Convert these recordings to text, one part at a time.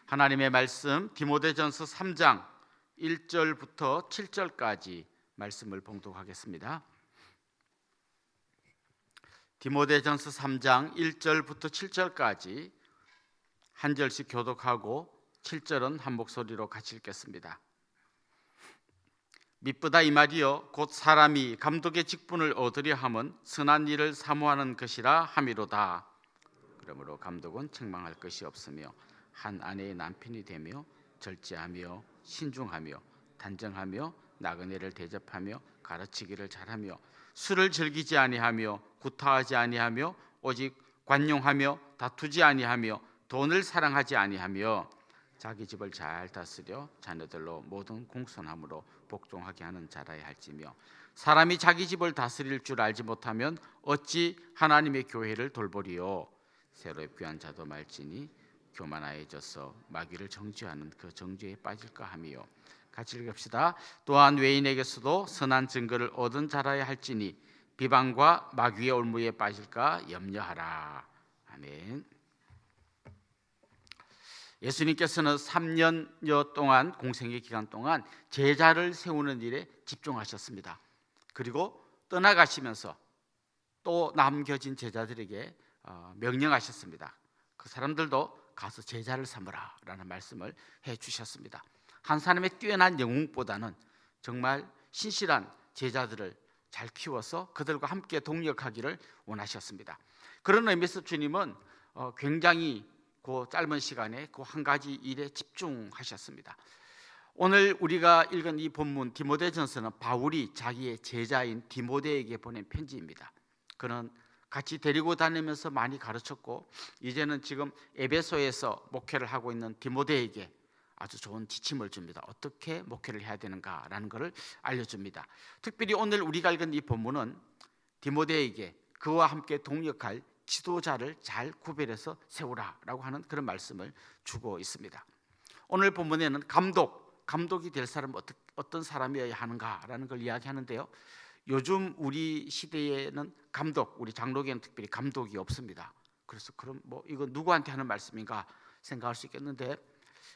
하나님의 말씀 디모데전서 3장 1절부터 7절까지 말씀을 봉독하겠습니다. 디모데전서 3장 1절부터 7절까지 한 절씩 교독하고 7절은 한 목소리로 같이 읽겠습니다. 미쁘다 이 말이여 곧 사람이 감독의 직분을 얻으려 함은 선한 일을 사모하는 것이라 함이로다. 그러므로 감독은 책망할 것이 없으며 한 아내의 남편이 되며 절제하며 신중하며 단정하며 나그네를 대접하며 가르치기를 잘하며 술을 즐기지 아니하며 구타하지 아니하며 오직 관용하며 다투지 아니하며 돈을 사랑하지 아니하며 자기 집을 잘 다스려 자녀들로 모든 공손함으로 복종하게 하는 자라야 할지며 사람이 자기 집을 다스릴 줄 알지 못하면 어찌 하나님의 교회를 돌보리요. 새로 입교한 자도 말지니 교만하여져서 마귀를 정죄하는 그 정죄에 빠질까 하며. 같이 읽읍시다. 또한 외인에게서도 선한 증거를 얻은 자라야 할지니 비방과 마귀의 올무에 빠질까 염려하라. 아멘. 예수님께서는 3년여 동안 공생의 기간 동안 제자를 세우는 일에 집중하셨습니다. 그리고 떠나가시면서 또 남겨진 제자들에게 명령하셨습니다. 그 사람들도 가서 제자를 삼으라 라는 말씀을 해주셨습니다. 한 사람의 뛰어난 영웅보다는 정말 신실한 제자들을 잘 키워서 그들과 함께 동력하기를 원하셨습니다. 그런 의미에서 주님은 굉장히 그 짧은 시간에 그 한 가지 일에 집중하셨습니다. 오늘 우리가 읽은 이 본문 디모데전서는 바울이 자기의 제자인 디모데에게 보낸 편지입니다. 그는 같이 데리고 다니면서 많이 가르쳤고 이제는 지금 에베소에서 목회를 하고 있는 디모데에게 아주 좋은 지침을 줍니다. 어떻게 목회를 해야 되는가라는 것을 알려줍니다. 특별히 오늘 우리가 읽은 이 본문은 디모데에게 그와 함께 동역할 지도자를 잘 구별해서 세우라라고 하는 그런 말씀을 주고 있습니다. 오늘 본문에는 감독이 될 사람은 어떤 사람이어야 하는가라는 걸 이야기하는데요. 요즘 우리 시대에는 우리 장로교는 특별히 감독이 없습니다. 그래서 그럼 이거 누구한테 하는 말씀인가 생각할 수 있겠는데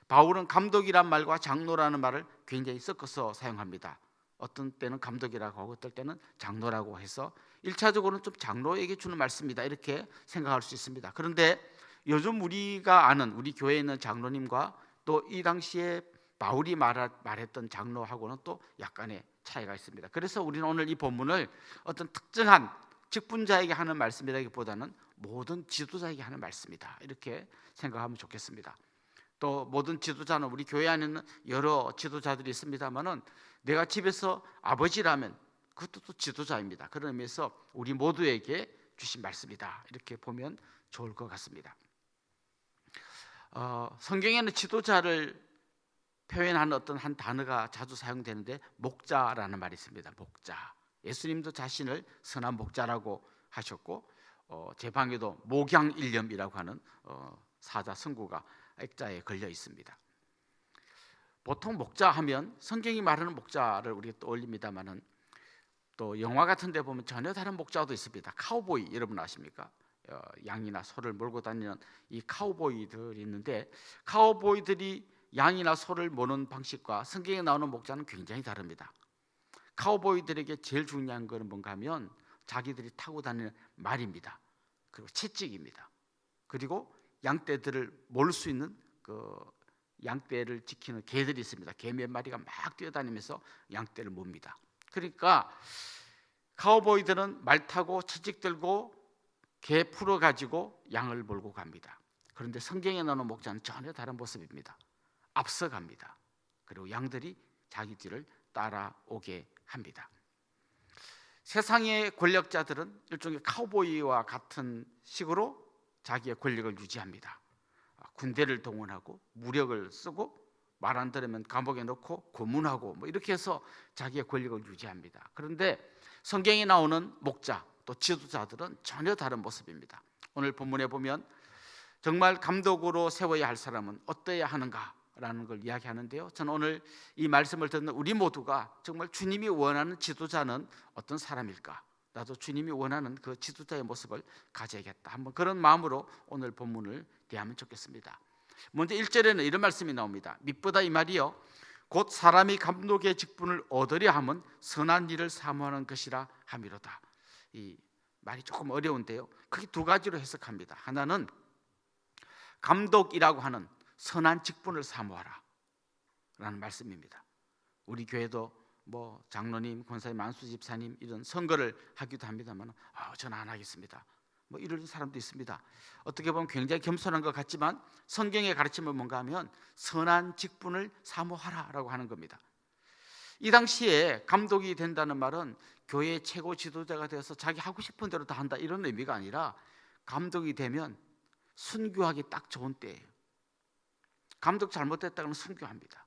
바울은 감독이란 말과 장로라는 말을 굉장히 섞어서 사용합니다. 어떤 때는 감독이라고 하고 어떨 때는 장로라고 해서 1차적으로는 좀 장로에게 주는 말씀이다 이렇게 생각할 수 있습니다. 그런데 요즘 우리가 아는 우리 교회에 있는 장로님과 또 이 당시에 바울이 말했던 장로하고는 또 약간의 차이가 있습니다. 그래서 우리는 오늘 이 본문을 어떤 특정한 직분자에게 하는 말씀이라기보다는 모든 지도자에게 하는 말씀이다 이렇게 생각하면 좋겠습니다. 또 모든 지도자는 우리 교회 안에는 여러 지도자들이 있습니다만은 내가 집에서 아버지라면 그것도 또 지도자입니다. 그런 의미에서 우리 모두에게 주신 말씀이다 이렇게 보면 좋을 것 같습니다. 성경에는 지도자를 표현하는 어떤 한 단어가 자주 사용되는데 목자라는 말이 있습니다. 목자. 예수님도 자신을 선한 목자라고 하셨고 제방에도 목양일념이라고 하는 사자 성구가 액자에 걸려 있습니다. 보통 목자 하면 성경이 말하는 목자를 우리가 떠올립니다만은 또 영화 같은 데 보면 전혀 다른 목자도 있습니다. 카우보이 여러분 아십니까? 양이나 소를 몰고 다니는 이 카우보이들이 있는데 카우보이들이 양이나 소를 모는 방식과 성경에 나오는 목자는 굉장히 다릅니다. 카우보이들에게 제일 중요한 것은 뭔가 하면 자기들이 타고 다니는 말입니다. 그리고 채찍입니다. 그리고 양떼들을 몰 수 있는 그 양떼를 지키는 개들이 있습니다. 개 몇 마리가 막 뛰어다니면서 양떼를 몹니다. 그러니까 카우보이들은 말 타고 채찍 들고 개 풀어 가지고 양을 몰고 갑니다. 그런데 성경에 나오는 목자는 전혀 다른 모습입니다. 앞서갑니다. 그리고 양들이 자기 뒤를 따라오게 합니다. 세상의 권력자들은 일종의 카우보이와 같은 식으로 자기의 권력을 유지합니다. 군대를 동원하고 무력을 쓰고 말 안 들으면 감옥에 넣고 고문하고 이렇게 해서 자기의 권력을 유지합니다. 그런데 성경에 나오는 목자 또 지도자들은 전혀 다른 모습입니다. 오늘 본문에 보면 정말 감독으로 세워야 할 사람은 어떠해야 하는가라는 걸 이야기하는데요. 저는 오늘 이 말씀을 듣는 우리 모두가 정말 주님이 원하는 지도자는 어떤 사람일까? 나도 주님이 원하는 그 지도자의 모습을 가져야겠다. 한번 그런 마음으로 오늘 본문을 대하면 좋겠습니다. 먼저 1절에는 이런 말씀이 나옵니다. mit보다 이 말이요 곧 사람이 감독의 직분을 얻으려 함은 선한 일을 사모하는 것이라 함이로다. 이 말이 조금 어려운데요, 크게 두 가지로 해석합니다. 하나는 감독이라고 하는 선한 직분을 사모하라 라는 말씀입니다. 우리 교회도 뭐 장로님, 권사님, 만수 집사님 이런 선거를 하기도 합니다만 저는 안 하겠습니다, 뭐 이런 사람도 있습니다. 어떻게 보면 굉장히 겸손한 것 같지만 성경의 가르침은 뭔가 하면 선한 직분을 사모하라라고 하는 겁니다. 이 당시에 감독이 된다는 말은 교회의 최고 지도자가 되어서 자기 하고 싶은 대로 다 한다 이런 의미가 아니라, 감독이 되면 순교하기 딱 좋은 때예요. 감독 잘못됐다고는 순교합니다.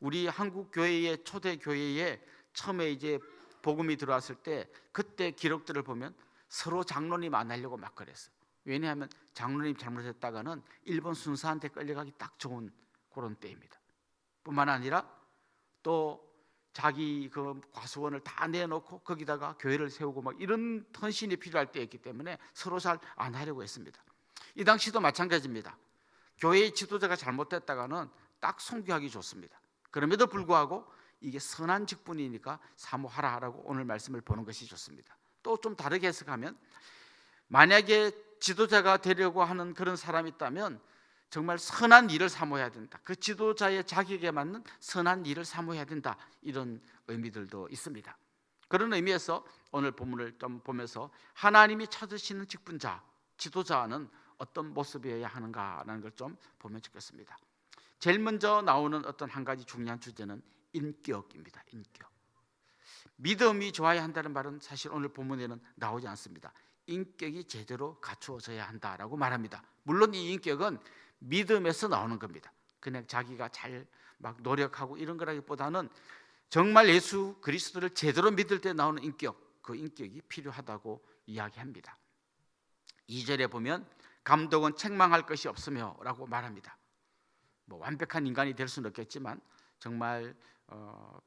우리 한국 교회의 초대 교회에 처음에 이제 복음이 들어왔을 때 그때 기록들을 보면 서로 장로님 안 하려고 막 그랬어요. 왜냐하면 장로님 잘못했다가는 일본 순사한테 끌려가기 딱 좋은 그런 때입니다. 뿐만 아니라 또 자기 그 과수원을 다 내놓고 거기다가 교회를 세우고 막 이런 헌신이 필요할 때였기 때문에 서로 잘 안 하려고 했습니다. 이 당시도 마찬가지입니다. 교회의 지도자가 잘못됐다가는 딱 순교하기 좋습니다. 그럼에도 불구하고 이게 선한 직분이니까 사모하라라고 오늘 말씀을 보는 것이 좋습니다. 또 좀 다르게 해석하면, 만약에 지도자가 되려고 하는 그런 사람이 있다면 정말 선한 일을 사모해야 된다. 그 지도자의 자격에 맞는 선한 일을 사모해야 된다. 이런 의미들도 있습니다. 그런 의미에서 오늘 본문을 좀 보면서 하나님이 찾으시는 직분자, 지도자는 어떤 모습이어야 하는가라는 걸 좀 보면 좋겠습니다. 제일 먼저 나오는 어떤 한 가지 중요한 주제는 인격입니다. 인격. 믿음이 좋아야 한다는 말은 사실 오늘 본문에는 나오지 않습니다. 인격이 제대로 갖추어져야 한다라고 말합니다. 물론 이 인격은 믿음에서 나오는 겁니다. 그냥 자기가 잘 막 노력하고 이런 거라기보다는 정말 예수 그리스도를 제대로 믿을 때 나오는 인격, 그 인격이 필요하다고 이야기합니다. 2절에 보면 감독은 책망할 것이 없으며 라고 말합니다. 뭐 완벽한 인간이 될 수는 없겠지만 정말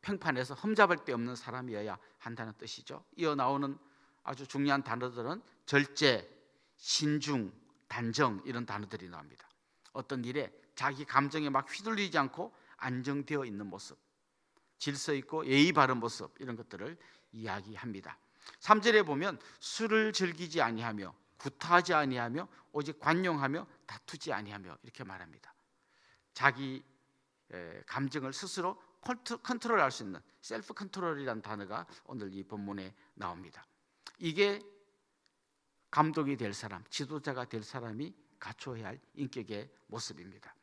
평판에서 흠잡을 데 없는 사람이어야 한다는 뜻이죠. 이어 나오는 아주 중요한 단어들은 절제, 신중, 단정 이런 단어들이 나옵니다. 어떤 일에 자기 감정에 막 휘둘리지 않고 안정되어 있는 모습, 질서 있고 예의 바른 모습 이런 것들을 이야기합니다. 3절에 보면 술을 즐기지 아니하며 구타하지 아니하며 오직 관용하며 다투지 아니하며 이렇게 말합니다. 자기 감정을 스스로 컨트롤할 수 있는 셀프 컨트롤이라는 단어가 오늘 이 본문에 나옵니다. 이게 감독이 될 사람, 지도자가 될 사람이 갖춰야 할 인격의 모습입니다.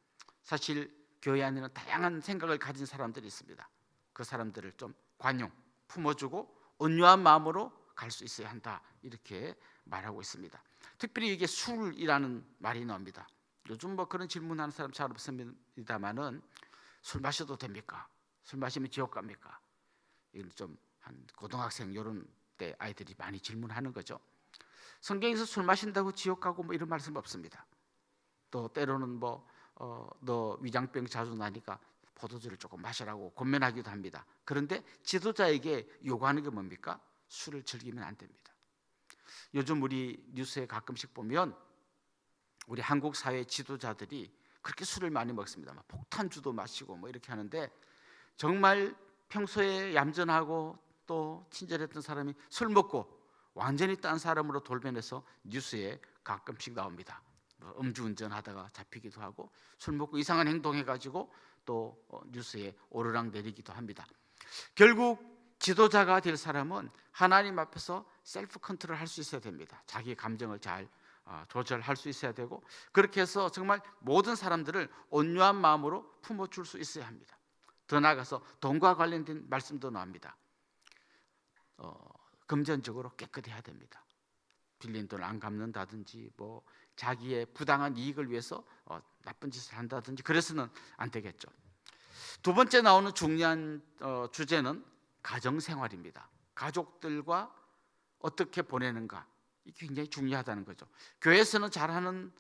사실 교회 안에는 다양한 생각을 가진 사람들이 있습니다. 그 사람들을 좀 관용, 품어주고 온유한 마음으로 갈 수 있어야 한다 이렇게 말하고 있습니다. 특별히 이게 술이라는 말이 나옵니다. 요즘 뭐 그런 질문하는 사람 잘 없습니다만은 술 마셔도 됩니까? 술 마시면 지옥 갑니까? 이건 좀 한 고등학생 이런 때 아이들이 많이 질문하는 거죠. 성경에서 술 마신다고 지옥 가고 뭐 이런 말씀 없습니다. 또 때로는 너 위장병 자주 나니까 포도주를 조금 마시라고 권면하기도 합니다. 그런데 지도자에게 요구하는 게 뭡니까? 술을 즐기면 안 됩니다. 요즘 우리 뉴스에 가끔씩 보면 우리 한국 사회 지도자들이 그렇게 술을 많이 먹습니다. 폭탄주도 마시고 뭐 이렇게 하는데, 정말 평소에 얌전하고 또 친절했던 사람이 술 먹고 완전히 딴 사람으로 돌변해서 뉴스에 가끔씩 나옵니다. 음주운전하다가 잡히기도 하고 술 먹고 이상한 행동해가지고 또 뉴스에 오르락 내리기도 합니다. 결국 지도자가 될 사람은 하나님 앞에서 셀프 컨트롤 할 수 있어야 됩니다. 자기 감정을 잘 조절할 수 있어야 되고, 그렇게 해서 정말 모든 사람들을 온유한 마음으로 품어줄 수 있어야 합니다. 더 나아가서 돈과 관련된 말씀도 나옵니다. 금전적으로 깨끗해야 됩니다. 빌린 돈을 안 갚는다든지 뭐 자기의 부당한 이익을 위해서 나쁜 짓을 한다든지 그래서는 안 되겠죠. 두 번째 나오는 중요한 주제는 가정생활입니다. 가족들과 어떻게 보내는가, 이게 굉장히 중요하다는 거죠. 교회에서는 잘하는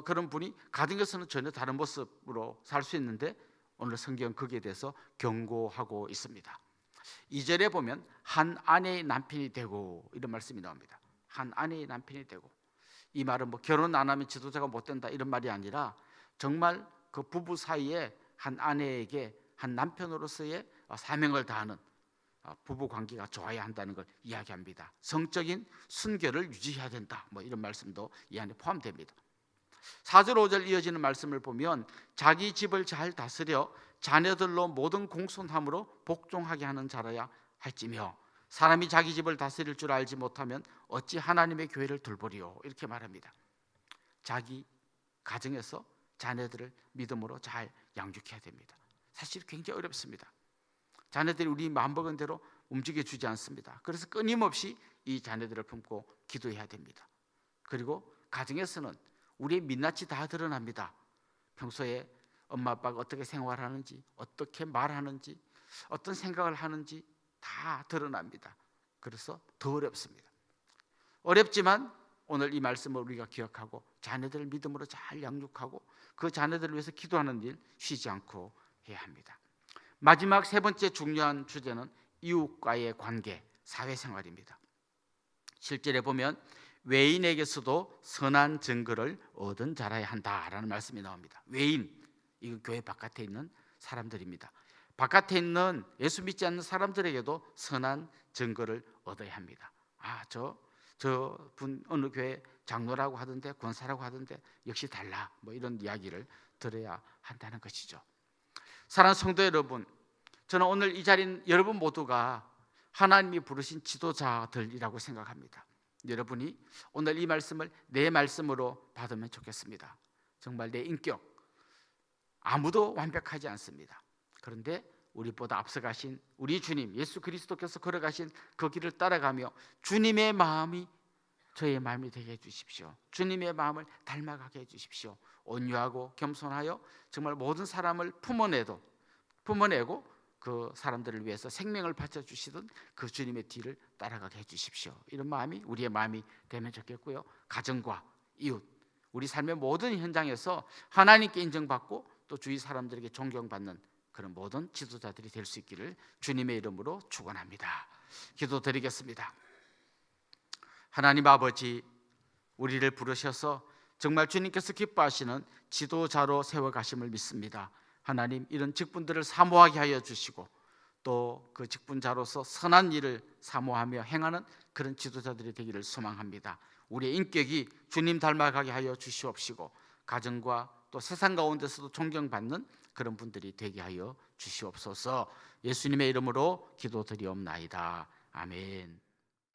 그런 분이 가정에서는 전혀 다른 모습으로 살 수 있는데 오늘 성경은 거기에 대해서 경고하고 있습니다. 2절에 보면 한 아내의 남편이 되고 이런 말씀이 나옵니다. 한 아내의 남편이 되고, 이 말은 뭐 결혼 안 하면 지도자가 못 된다 이런 말이 아니라 정말 그 부부 사이에 한 아내에게 한 남편으로서의 사명을 다하는 부부 관계가 좋아야 한다는 걸 이야기합니다. 성적인 순결을 유지해야 된다. 뭐 이런 말씀도 이 안에 포함됩니다. 4절 5절 이어지는 말씀을 보면 자기 집을 잘 다스려 자녀들로 모든 공손함으로 복종하게 하는 자라야 할지며 사람이 자기 집을 다스릴 줄 알지 못하면 어찌 하나님의 교회를 돌보리요. 이렇게 말합니다. 자기 가정에서 자녀들을 믿음으로 잘 양육해야 됩니다. 사실 굉장히 어렵습니다. 자녀들이 우리 마음먹은 대로 움직여주지 않습니다. 그래서 끊임없이 이 자녀들을 품고 기도해야 됩니다. 그리고 가정에서는 우리의 민낯이 다 드러납니다. 평소에 엄마 아빠가 어떻게 생활하는지, 어떻게 말하는지, 어떤 생각을 하는지 다 드러납니다. 그래서 더 어렵습니다. 어렵지만 오늘 이 말씀을 우리가 기억하고 자녀들을 믿음으로 잘 양육하고 그 자녀들을 위해서 기도하는 일 쉬지 않고 해야 합니다. 마지막 세 번째 중요한 주제는 이웃과의 관계, 사회생활입니다. 실제로 보면 외인에게서도 선한 증거를 얻은 자라야 한다라는 말씀이 나옵니다. 외인, 이건 교회 바깥에 있는 사람들입니다. 바깥에 있는 예수 믿지 않는 사람들에게도 선한 증거를 얻어야 합니다. 저 분 어느 교회 장로라고 하던데 권사라고 하던데 역시 달라, 뭐 이런 이야기를 들어야 한다는 것이죠. 사랑하는 성도 여러분, 저는 오늘 이 자리인 여러분 모두가 하나님이 부르신 지도자들이라고 생각합니다. 여러분이 오늘 이 말씀을 내 말씀으로 받으면 좋겠습니다. 정말 내 인격, 아무도 완벽하지 않습니다. 그런데 우리보다 앞서가신 우리 주님 예수 그리스도께서 걸어가신 그 길을 따라가며 주님의 마음이 저의 마음이 되게 해주십시오. 주님의 마음을 닮아가게 해주십시오. 온유하고 겸손하여 정말 모든 사람을 품어내고 그 사람들을 위해서 생명을 바쳐주시던 그 주님의 뒤를 따라가게 해주십시오. 이런 마음이 우리의 마음이 되면 좋겠고요. 가정과 이웃, 우리 삶의 모든 현장에서 하나님께 인정받고 또 주위 사람들에게 존경받는 그런 모든 지도자들이 될 수 있기를 주님의 이름으로 축원합니다. 기도드리겠습니다. 하나님 아버지, 우리를 부르셔서 정말 주님께서 기뻐하시는 지도자로 세워가심을 믿습니다. 하나님, 이런 직분들을 사모하게 하여 주시고 또 그 직분자로서 선한 일을 사모하며 행하는 그런 지도자들이 되기를 소망합니다. 우리의 인격이 주님 닮아가게 하여 주시옵시고 가정과 또 세상 가운데서도 존경받는 그런 분들이 되게 하여 주시옵소서. 예수님의 이름으로 기도드리옵나이다. 아멘.